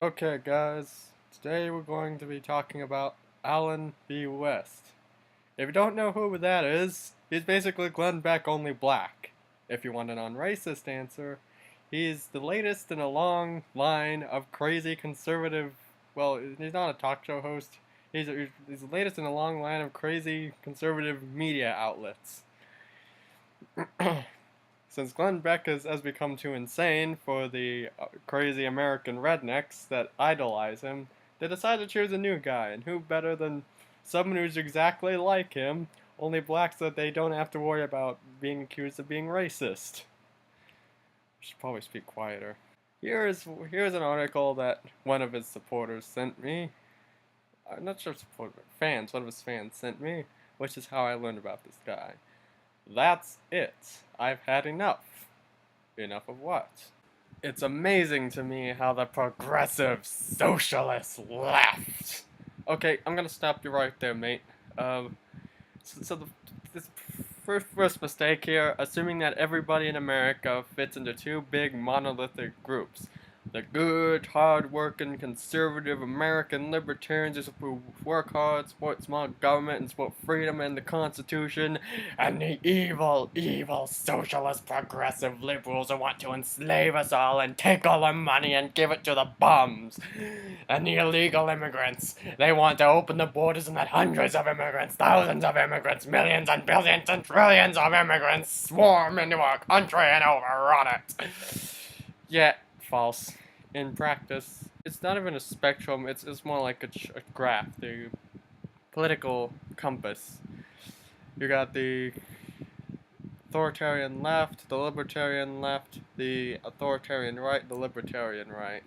Okay, guys, today we're going to be talking about Allen B. West. If you don't know who that is, he's basically Glenn Beck only black. If you want a non-racist answer, he's the latest in a long line of crazy conservative. Well, he's not a talk show host. He's the latest in a long line of crazy conservative media outlets. Since Glenn Beck has become too insane for the crazy American rednecks that idolize him, they decided to choose a new guy, and who better than someone who's exactly like him, only black so that they don't have to worry about being accused of being racist. I should probably speak quieter. Here's an article that one of his supporters sent me. I'm not sure supporters, fans, one of his fans sent me, which is how I learned about this guy. That's it. I've had enough. Enough of what? It's amazing to me how the progressive socialist left. Okay, I'm gonna stop you right there, mate. This first mistake here, assuming that everybody in America fits into two big monolithic groups. The good, hard-working, conservative American libertarians who work hard, support small government, and support freedom and the Constitution, and the evil, evil socialist progressive liberals who want to enslave us all and take all our money and give it to the bums. And the illegal immigrants. They want to open the borders and let hundreds of immigrants, thousands of immigrants, millions and billions and trillions of immigrants swarm into our country and overrun it. Yet, false. In practice, it's not even a spectrum, it's more like a graph, the political compass. You got the authoritarian left, the libertarian left, the authoritarian right, the libertarian right.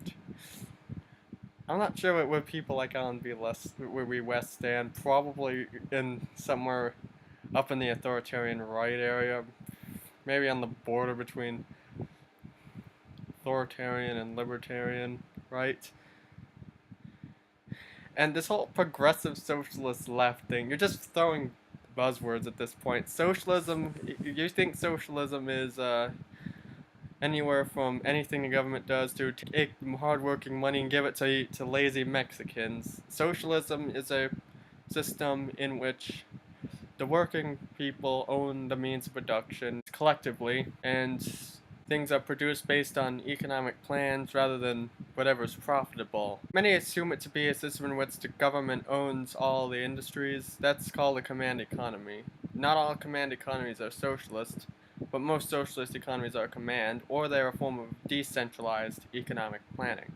I'm not sure where people like Alan B. West stand. Probably in somewhere up in the authoritarian right area, maybe on the border between authoritarian and libertarian right. And this whole progressive socialist left thing, you're just throwing buzzwords at this point. Socialism, you think socialism is anywhere from anything the government does to take hardworking money and give it to lazy Mexicans. Socialism is a system in which the working people own the means of production collectively, and things are produced based on economic plans rather than whatever's profitable. Many assume it to be a system in which the government owns all the industries. That's called a command economy. Not all command economies are socialist, but most socialist economies are command, or they are a form of decentralized economic planning.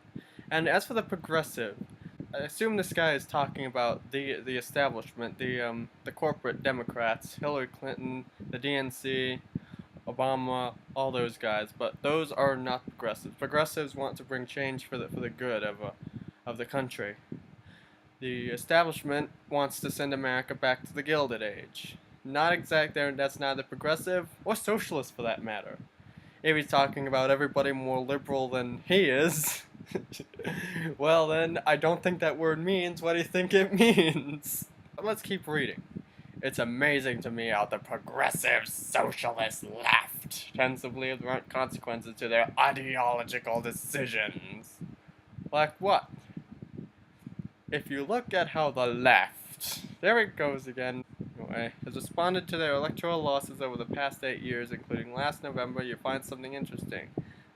And as for the progressive, I assume this guy is talking about the establishment, the corporate Democrats, Hillary Clinton, the DNC, Obama, all those guys. But those are not progressives. Progressives want to bring change for the good of the country. The establishment wants to send America back to the Gilded Age. Not exactly. That's neither progressive or socialist for that matter. If he's talking about everybody more liberal than he is, well then, I don't think that word means what you think it means. But let's keep reading. It's amazing to me how the progressive socialist left tends to believe there aren't consequences to their ideological decisions. Like what? If you look at how the left, there it goes again, anyway, has responded to their electoral losses over the past 8 years, including last November, you find something interesting.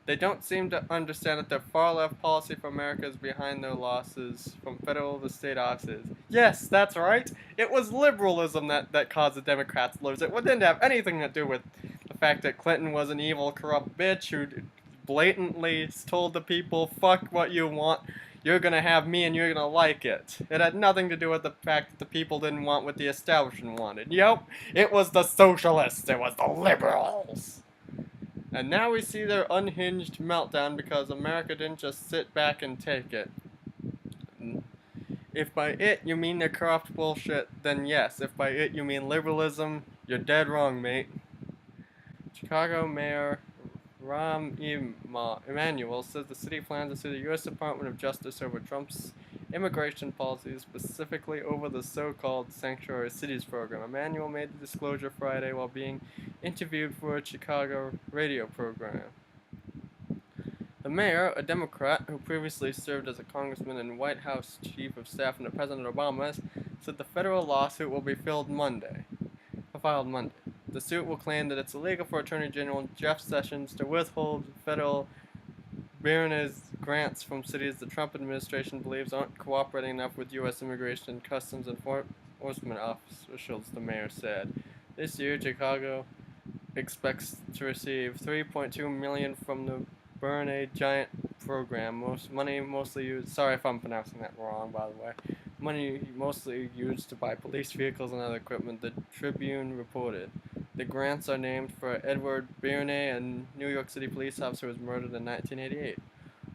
They don't seem to understand that their far-left policy for America is behind their losses from federal to state offices. Yes, that's right. It was liberalism that caused the Democrats to lose. It didn't have anything to do with the fact that Clinton was an evil, corrupt bitch who blatantly told the people, fuck what you want, you're gonna have me and you're gonna like it. It had nothing to do with the fact that the people didn't want what the establishment wanted. Yep, it was the socialists, it was the liberals. And now we see their unhinged meltdown because America didn't just sit back and take it. If by it you mean the corrupt bullshit, then yes. If by it you mean liberalism, you're dead wrong, mate. Chicago Mayor Rahm Emanuel says the city plans to sue the U.S. Department of Justice over Trump's immigration policies, specifically over the so-called Sanctuary Cities program. Emanuel made the disclosure Friday while being interviewed for a Chicago radio program. The mayor, a Democrat who previously served as a congressman and White House chief of staff under President Obama, said the federal lawsuit will be filed Monday. The suit will claim that it's illegal for Attorney General Jeff Sessions to withhold federal Beck'S grants from cities the Trump administration believes aren't cooperating enough with U.S. Immigration and Customs Enforcement officials, the mayor said. This year, Chicago expects to receive $3.2 million from the Beck'S Giant program. Money mostly used. Sorry if I'm pronouncing that wrong, by the way. Money mostly used to buy police vehicles and other equipment. The Tribune reported. The grants are named for Edward Beck'S, a New York City police officer who was murdered in 1988.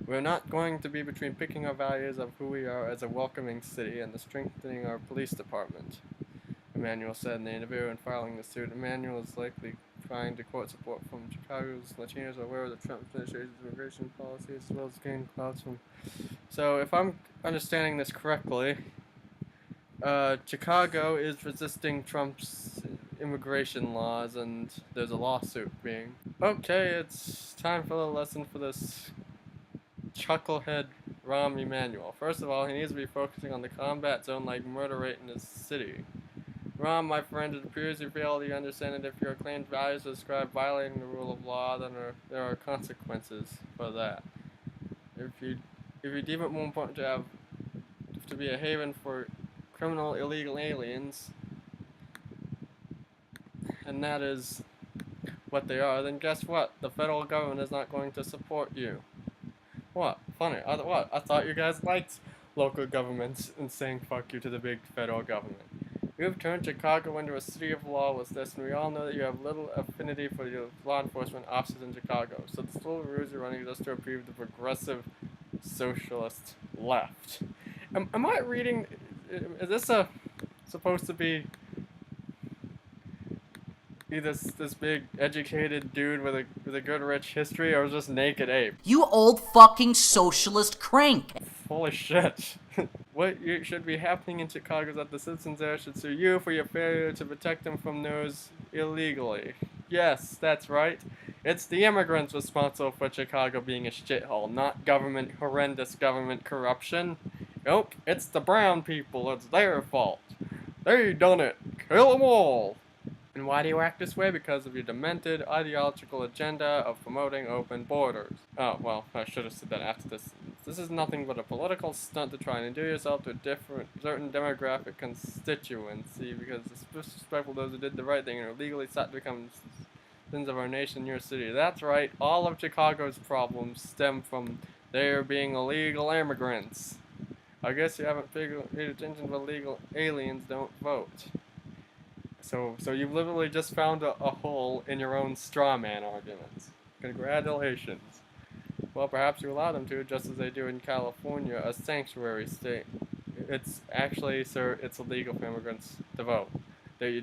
We're not going to be between picking our values of who we are as a welcoming city and the strengthening our police department, Emanuel said in the interview. In filing the suit, Emanuel is likely trying to court support from Chicago's Latinos are aware of the Trump administration's immigration policies as well as gaining clouds from. So, if I'm understanding this correctly, Chicago is resisting Trump's immigration laws, and there's a lawsuit being. Okay, it's time for a lesson for this chucklehead Rahm Emanuel. First of all, he needs to be focusing on the combat zone like murder rate in his city. Rahm, my friend, it appears you fail to understand that if your claimed values describe violating the rule of law, then there are consequences for that. If you deem it more important to be a haven for criminal illegal aliens, and that is what they are, then guess what? The federal government is not going to support you. What? Funny. What? I thought you guys liked local governments and saying fuck you to the big federal government. You have turned Chicago into a city of lawlessness, and we all know that you have little affinity for the law enforcement officers in Chicago. So this little ruse you're running just to appease the progressive socialist left. Am I reading? Is this supposed to be this big educated dude with a good rich history, or is this naked ape? You old fucking socialist crank! Holy shit. What should be happening in Chicago is that the citizens there should sue you for your failure to protect them from those illegally. Yes, that's right. It's the immigrants responsible for Chicago being a shithole, not horrendous government corruption. Nope, it's the brown people. It's their fault. They done it. Kill them all. And why do you act this way? Because of your demented ideological agenda of promoting open borders. Oh, well, I should have said that after this. This is nothing but a political stunt to try and endear yourself to a certain demographic constituency, because it's disrespectful to those who did the right thing and are legally sought to become citizens of our nation and your city. That's right, all of Chicago's problems stem from there being illegal immigrants. I guess you haven't paid attention to illegal aliens don't vote. So you've literally just found a hole in your own straw man arguments. Congratulations. Well, perhaps you allow them to, just as they do in California, a sanctuary state. It's actually, sir, it's illegal for immigrants to vote. You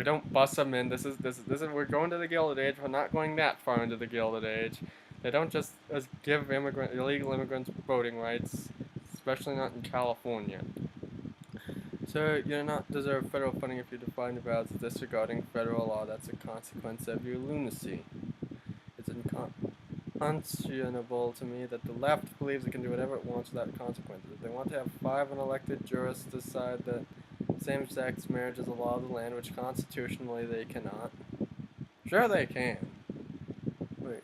don't bust them in. This is we're going to the Gilded Age. We're not going that far into the Gilded Age. They don't just give illegal immigrants voting rights, especially not in California. Sir, you do not deserve federal funding if you define your values as disregarding federal law. That's a consequence of your lunacy. It's unconscionable to me that the left believes it can do whatever it wants without consequences. If they want to have 5 unelected jurists decide that same-sex marriage is a law of the land, which constitutionally they cannot. Sure they can. Wait.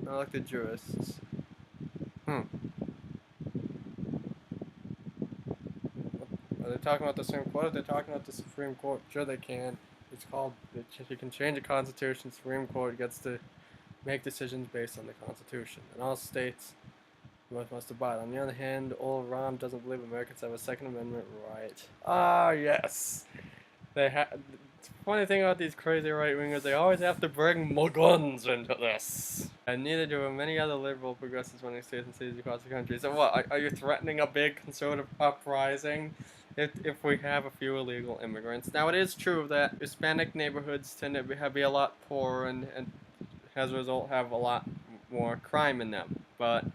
Unelected jurists. Are they talking about the Supreme Court? Are they talking about the Supreme Court? Sure they can. It's called, you can change the Constitution. The Supreme Court gets to make decisions based on the Constitution. And all states must abide. On the other hand, old Rahm doesn't believe Americans have a Second Amendment right. Ah, yes. The funny thing about these crazy right-wingers, they always have to bring more guns into this. And neither do many other liberal progressives running states and cities across the country. So what, are you threatening a big conservative uprising if we have a few illegal immigrants? Now, it is true that Hispanic neighborhoods tend to be a lot poorer and as a result have a lot more crime in them. But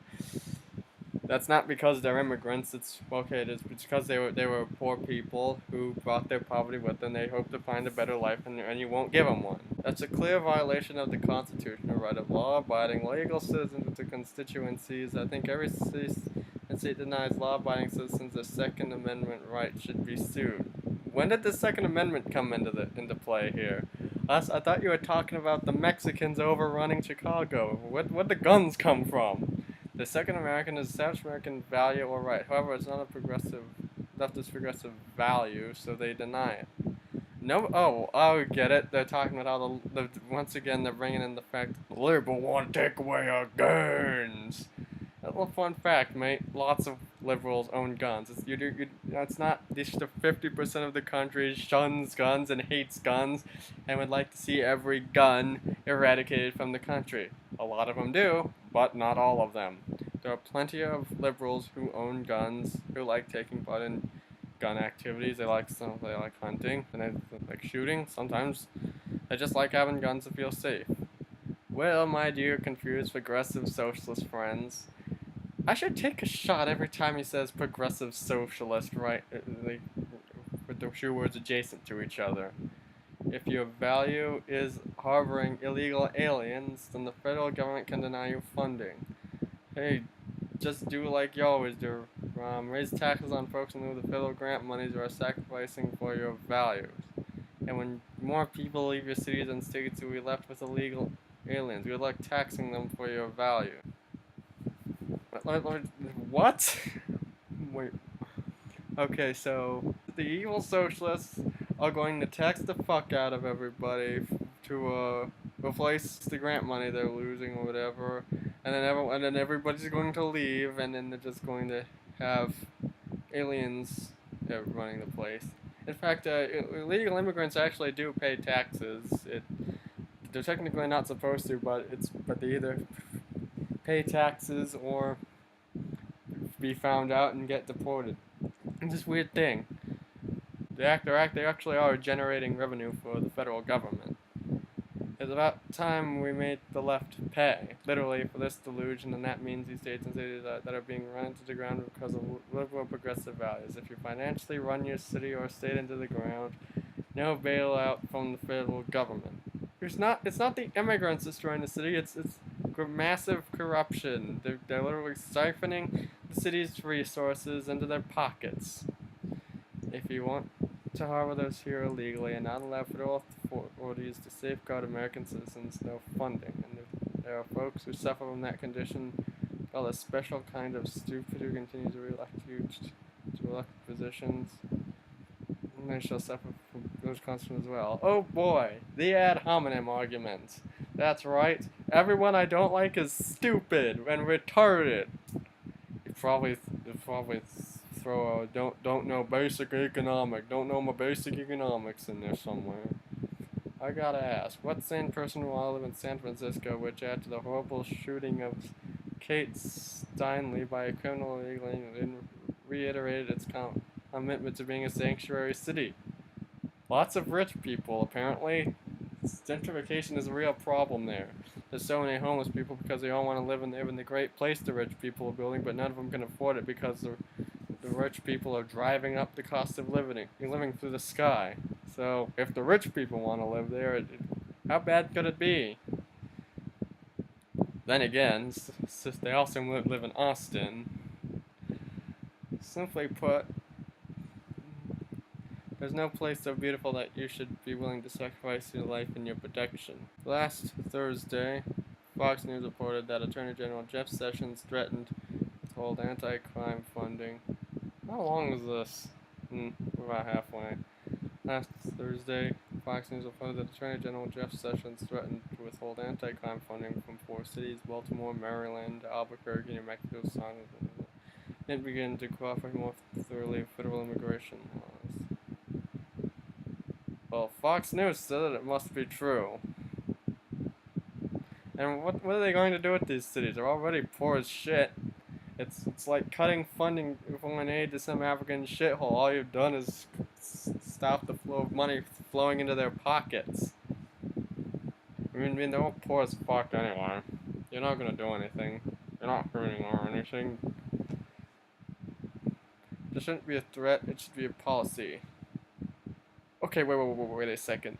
That's not because they're immigrants. It's okay. It's because they were poor people who brought their poverty with them. They hope to find a better life, and you won't give them one. That's a clear violation of the constitutional right of law-abiding legal citizens with the constituencies. I think every state denies law-abiding citizens their Second Amendment right should be sued. When did the Second Amendment come into play here? I thought you were talking about the Mexicans overrunning Chicago. Where'd the guns come from? The Second American is established American value or right. However, it's not a leftist progressive value, so they deny it. No, I get it. They're talking about how once again they're bringing in the fact the liberal want to take away our guns. A little fun fact, mate. Lots of liberals own guns. It's not this. The 50% of the country shuns guns and hates guns, and would like to see every gun eradicated from the country. A lot of them do, but not all of them. There are plenty of liberals who own guns, who like taking part in gun activities. They like hunting, and they like shooting. Sometimes they just like having guns to feel safe. Well, my dear confused progressive socialist friends, I should take a shot every time he says progressive socialist, right? With the two words adjacent to each other. If your value is harboring illegal aliens, then the federal government can deny you funding. Hey, just do like you always do. Raise taxes on folks in lieu of the federal grant monies you are sacrificing for your values. And when more people leave your cities and states, you'll be left with illegal aliens. Good luck taxing them for your value. What? Wait. Okay, so the evil socialists are going to tax the fuck out of everybody to replace the grant money they're losing or whatever, and then everybody's going to leave, and then they're just going to have aliens running the place. In fact, illegal immigrants actually do pay taxes. They're technically not supposed to, but they either pay taxes or be found out and get deported. It's this weird thing. They actually are generating revenue for the federal government. It's about time we made the left pay, literally, for this delusion, and that means these states and cities that are being run into the ground because of liberal progressive values. If you financially run your city or state into the ground, no bailout from the federal government. It's not the immigrants destroying the city, it's massive corruption. They're literally siphoning the city's resources into their pockets. If you want to harbor those here illegally and not allow federal authorities to safeguard American citizens, no funding. And if there are folks who suffer from that condition, called a special kind of stupid who continue to elect you to elected positions, and they shall suffer from those consequences as well. Oh boy, the ad hominem argument. That's right. Everyone I don't like is stupid and retarded. You probably throw a don't know basic economic, don't know my basic economics in there somewhere. I gotta ask, what sane person will I live in San Francisco, which after the horrible shooting of Kate Steinle by a criminal illegally reiterated its commitment to being a sanctuary city? Lots of rich people, apparently. Gentrification is a real problem there. There's so many homeless people because they all want to live in the great place the rich people are building, but none of them can afford it because the rich people are driving up the cost of living through the sky. So if the rich people want to live there, how bad could it be? Then again, they also live in Austin. Simply put, there's no place so beautiful that you should be willing to sacrifice your life in your protection. Last Thursday, Fox News reported that Attorney General Jeff Sessions threatened to withhold anti-crime funding. How long is this? We're about halfway. Last Thursday, Fox News reported that Attorney General Jeff Sessions threatened to withhold anti-crime funding from 4 cities: Baltimore, Maryland, Albuquerque, New Mexico, and began to cooperate more thoroughly with federal immigration laws. Well, Fox News said that it must be true. And what are they going to do with these cities? They're already poor as shit. It's like cutting funding from an aid to some African shithole. All you've done is stop the flow of money flowing into their pockets. I mean they're all poor as fuck anyway. You're not gonna do anything. You're not hurting or anything. It shouldn't be a threat, it should be a policy. Okay, wait a second.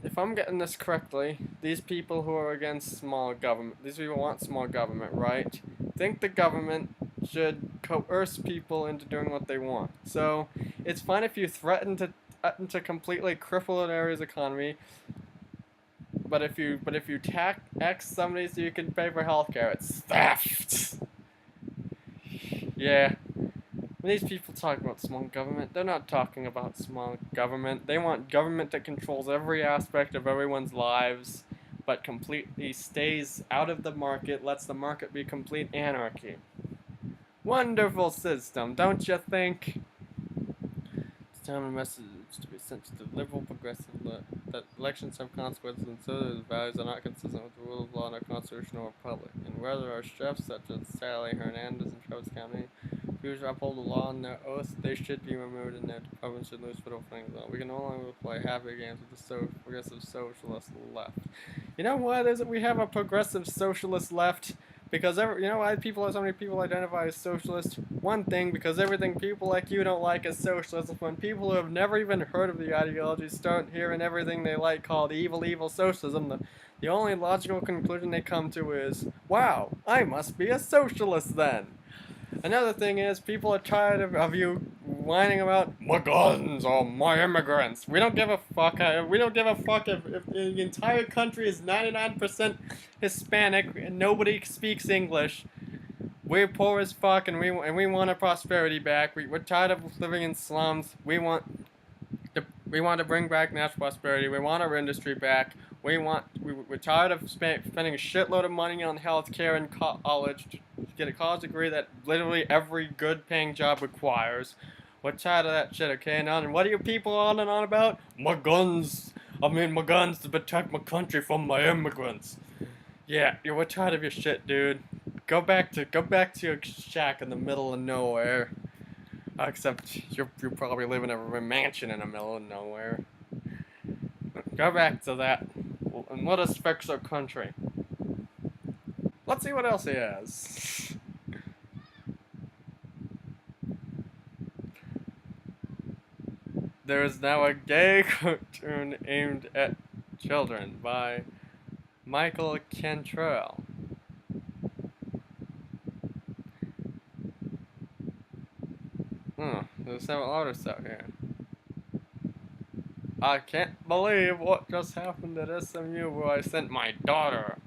If I'm getting this correctly, these people who are against small government, these people want small government, right? Think the government should coerce people into doing what they want. So, it's fine if you threaten to completely cripple an area's economy, but if you tax somebody so you can pay for healthcare, it's theft. Yeah. When these people talk about small government, they're not talking about small government. They want government that controls every aspect of everyone's lives, but completely stays out of the market, lets the market be complete anarchy. Wonderful system, don't you think? It's time a message to be sent to the liberal progressive that elections have consequences and so their values are not consistent with the rule of law in our constitutional republic. And whether our chefs such as Sally Hernandez and Travis County refuse to uphold the law on their oath, they should be removed and their departments should lose federal funding. We can no longer play happy games with the progressive socialist left. You know why we have a progressive socialist left? Because you know why so many people identify as socialist? One thing, because everything people like you don't like is socialism. When people who have never even heard of the ideology start hearing everything they like called evil socialism, the only logical conclusion they come to is, wow, I must be a socialist then. Another thing is, people are tired of you whining about my guns or my immigrants. We don't give a fuck. We don't give a fuck if the entire country is 99% Hispanic and nobody speaks English. We're poor as fuck and we want our prosperity back. We're tired of living in slums. We want to bring back national prosperity. We want our industry back. We're tired of spending a shitload of money on healthcare and college to get a college degree that literally every good paying job requires. We're tired of that shit, okay? And what are you people on and on about? My guns to protect my country from my immigrants. Yeah, we're tired of your shit, dude. Go back to your shack in the middle of nowhere. Except you're probably living in a mansion in the middle of nowhere. Go back to that, and let us fix our country. Let's see what else he has. There is now a gay cartoon aimed at children by Michael Cantrell. There's some artists out here. I can't believe what just happened at SMU where I sent my daughter.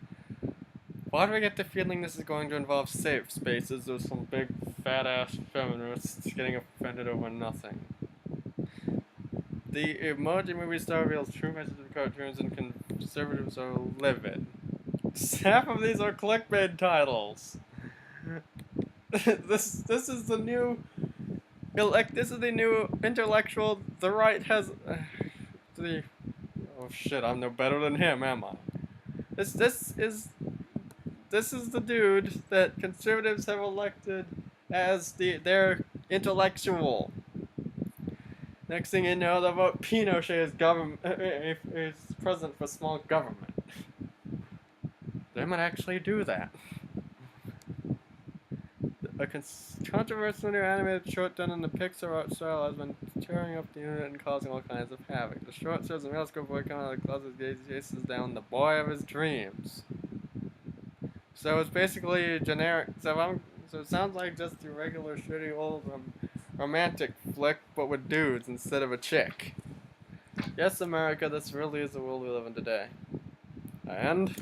Why do I get the feeling this is going to involve safe spaces or some big fat ass feminists getting offended over nothing? The emoji movie star reveals true messages of cartoons and conservatives are livid. Half of these are clickbait titles. This is the new intellectual. The right has oh shit! I'm no better than him, am I? This is the dude that conservatives have elected as their intellectual. Next thing you know, they'll vote Pinochet as president for small government. They might actually do that. A controversial new animated short done in the Pixar art style has been tearing up the internet and causing all kinds of havoc. The short shows a middle school boy coming out of the closet chases down the boy of his dreams. So it's basically a generic. So it sounds like just your regular shitty old romantic flick, but with dudes instead of a chick. Yes, America, this really is the world we live in today. And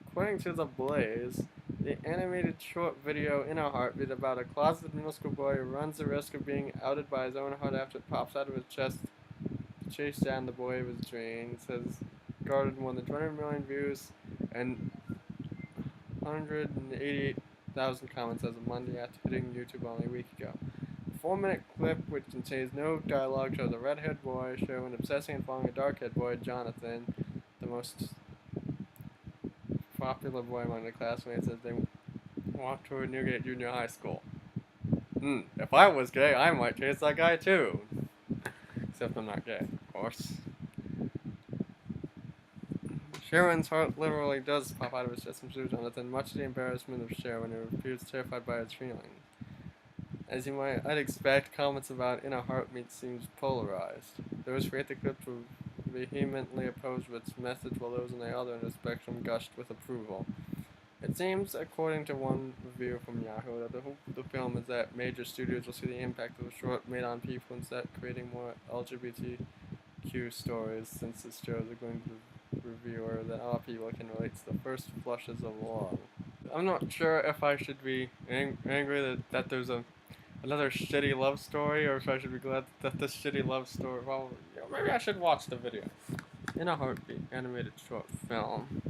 according to The Blaze, the animated short video In a Heartbeat about a closeted middle school boy who runs the risk of being outed by his own heart after it pops out of his chest to chase down the boy of his dreams has garnered more than 200 million views and 188,000 comments as of Monday after hitting YouTube only a week ago. The 4-minute clip, which contains no dialogue, shows a red-haired boy showing obsessing and following a dark-haired boy, Jonathan, the most popular boy among the classmates, as they walk toward Newgate Junior High School. If I was gay, I might chase that guy too. Except I'm not gay, of course. Sharon's heart literally does pop out of his chest from Jonathan, much to the embarrassment of Sharon, who appears terrified by his feelings. As you I'd expect, comments about In a Heartbeat seems polarized. Those who hate the clip vehemently opposed its message, while those on the other end of the spectrum gushed with approval. It seems, according to one review from Yahoo, that the hope of the film is that major studios will see the impact of the short made on people and start creating more LGBTQ stories, since it shows, according to the reviewer, that all people can relate to the first flushes of love. I'm not sure if I should be angry that there's another shitty love story, or if I should be glad that this shitty love story. Well, maybe I should watch the video. In a Heartbeat, animated short film.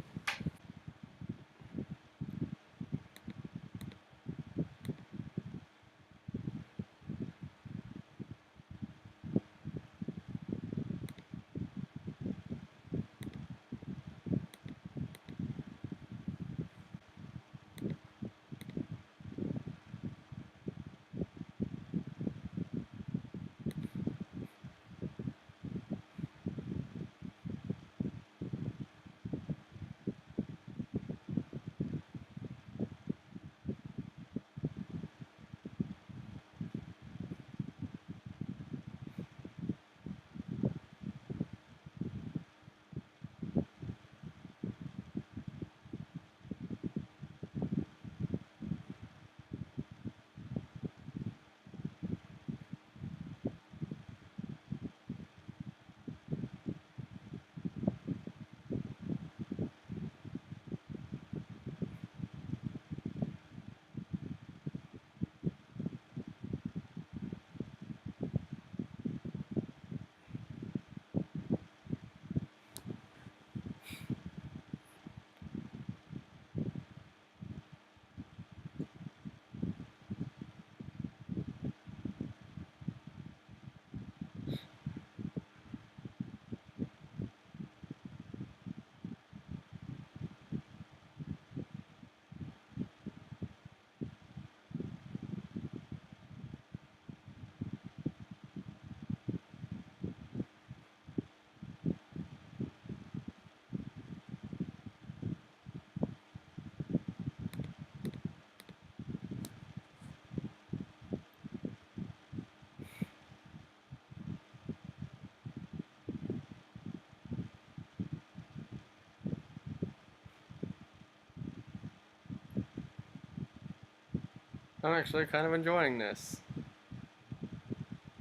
I'm actually kind of enjoying this.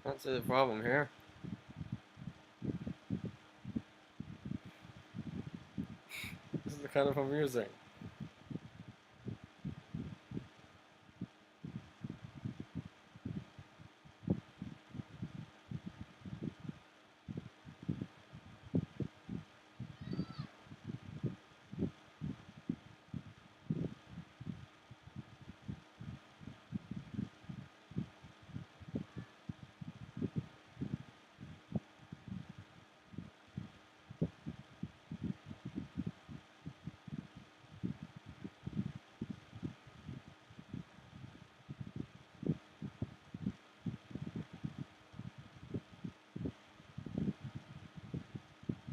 That's the problem here. This is kind of amusing.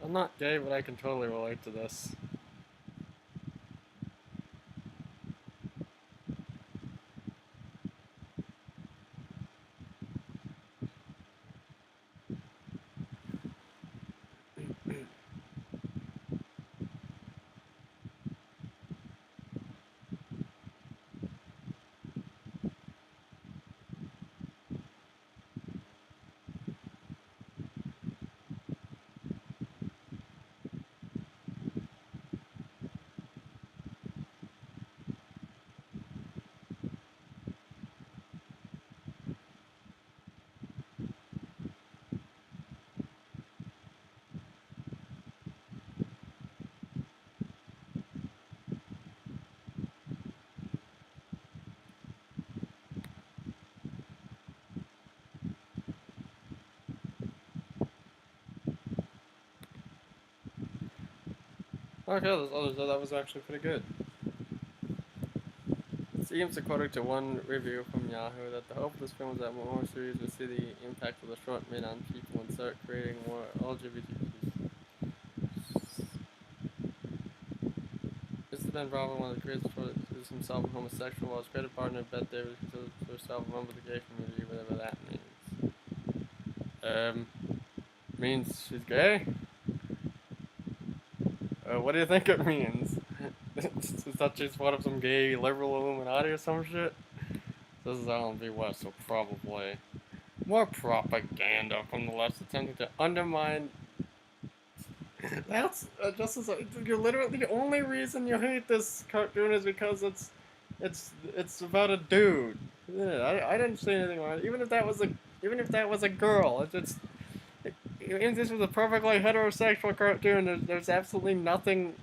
I'm not gay, but I can totally relate to this. Okay, that was actually pretty good. It seems, according to one review from Yahoo, that the hope of this film is that more series will see the impact of the short made on people and start creating more LGBTQ This been involved in one of the greatest is himself a homosexual while his creative partner Bet Davis considers herself a member of the gay community, whatever that means. Means she's gay? What do you think it means? Is that she's part of some gay liberal Illuminati or some shit? This is Alan B. West, so probably more propaganda from the left attempting to undermine. That's just as you're literally the only reason you hate this cartoon is because it's about a dude. Yeah, I didn't say anything wrong. Even if that was a girl, even if this was a perfectly heterosexual cartoon, there's absolutely nothing.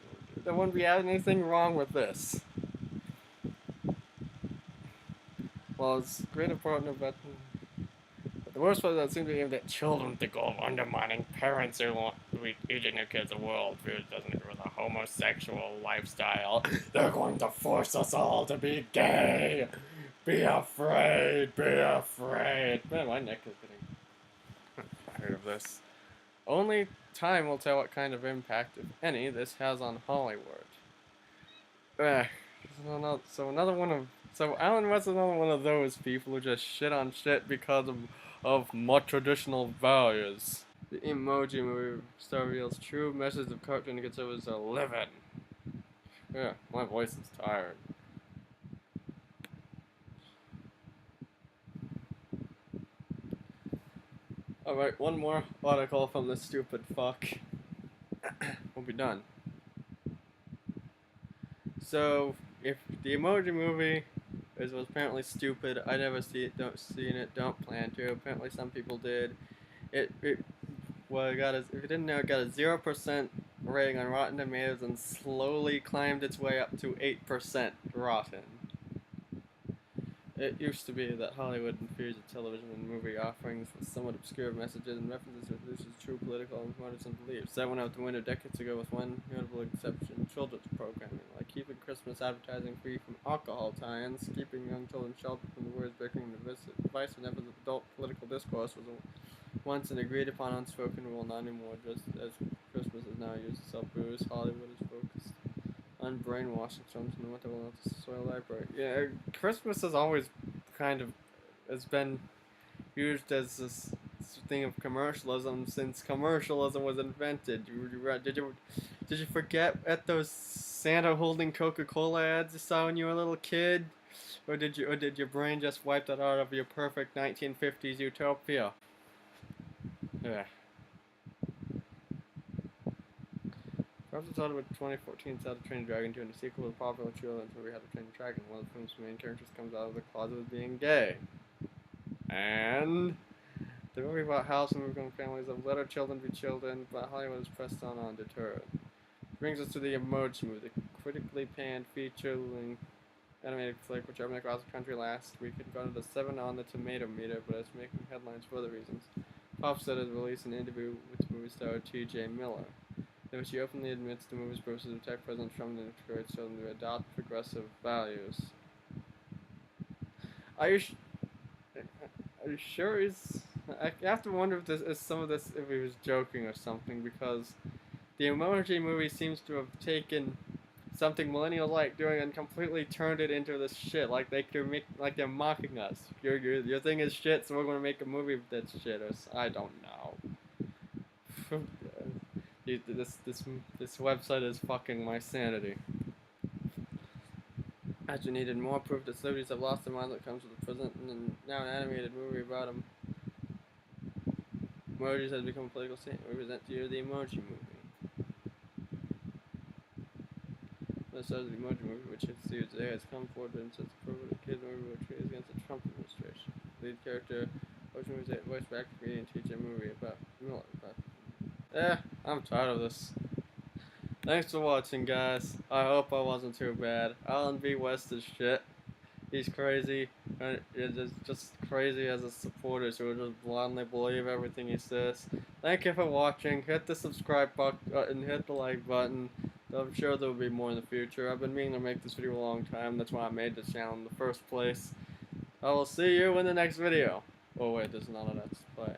There wouldn't be anything wrong with this. Well, it's great important, but the worst part that seems to be aimed at children, the goal of undermining parents who want to be teaching their kids a worldview that doesn't agree with a homosexual lifestyle. They're going to force us all to be gay. Be afraid. Be afraid. Man, my neck is getting tired of this. Only time will tell what kind of impact, if any, this has on Hollywood. So Alan West is another one of those people who just shit on shit because of more traditional values. The Emoji Movie star reveals true message of cartoon conservatives are living. Yeah, my voice is tired. Alright, one more article from this stupid fuck. We'll be done. So, if the Emoji Movie was apparently stupid, I never seen it, don't plan to. Apparently some people did. If you didn't know, it got a 0% rating on Rotten Tomatoes and slowly climbed its way up to 8% rotten. It used to be that Hollywood infused television and movie offerings with somewhat obscure messages and references to produces true political and partisan beliefs. That went out the window decades ago with one notable exception: children's programming, like keeping Christmas advertising free from alcohol tie-ins, keeping young children sheltered from the words bickering and divisive and adult political discourse was once an agreed-upon unspoken rule, not anymore. Just as Christmas is now used to sell booze, Hollywood is focused on brainwashing children and what they will not to soil library. Yeah, Christmas has always has been used as this thing of commercialism since commercialism was invented. Did you forget at those Santa holding Coca-Cola ads you saw when you were a little kid? Or did your brain just wipe that out of your perfect 1950s utopia? Yeah. Perhaps it's with 2014's How to Train a Dragon 2 and a sequel to the popular children's movie How to Train a Dragon. One of the film's main characters comes out of the closet as being gay. And the movie about how some moving families have let our children be children, but Hollywood is pressed on undeterred. Brings us to the Emoji Movie, the critically panned feature-length animated flick which opened across the country last week and got a 7 on the tomato meter, but it's making headlines for other reasons. Pop said it released an interview with movie star T.J. Miller, in which he openly admits the movie's purpose is to protect President Trump and encourage children to adopt progressive values. Are you sure he's... I have to wonder if if he was joking or something, because the Emoji Movie seems to have taken something millennials like doing and completely turned it into this shit, like they're mocking us. Your thing is shit, so we're gonna make a movie that's shit, or I don't know. This website is fucking my sanity. As you needed more proof that celebrities have lost their minds when it comes to the president, and now an animated movie about him. Emojis has become a political statement. We present to you the Emoji Movie. The stars of the Emoji Movie, which hits theaters today, has come forward and says the prohibited kids movie will treat against the Trump administration. Lead character, Emoji Movie voice back comedian teacher movie about Miller. I'm tired of this. Thanks for watching, guys. I hope I wasn't too bad. Alan B. West is shit. He's crazy. Just crazy as his supporters who just blindly believe everything he says. Thank you for watching. Hit the subscribe button, hit the like button. I'm sure there will be more in the future. I've been meaning to make this video a long time. That's why I made this channel in the first place. I will see you in the next video. Oh wait, there's none of that to play.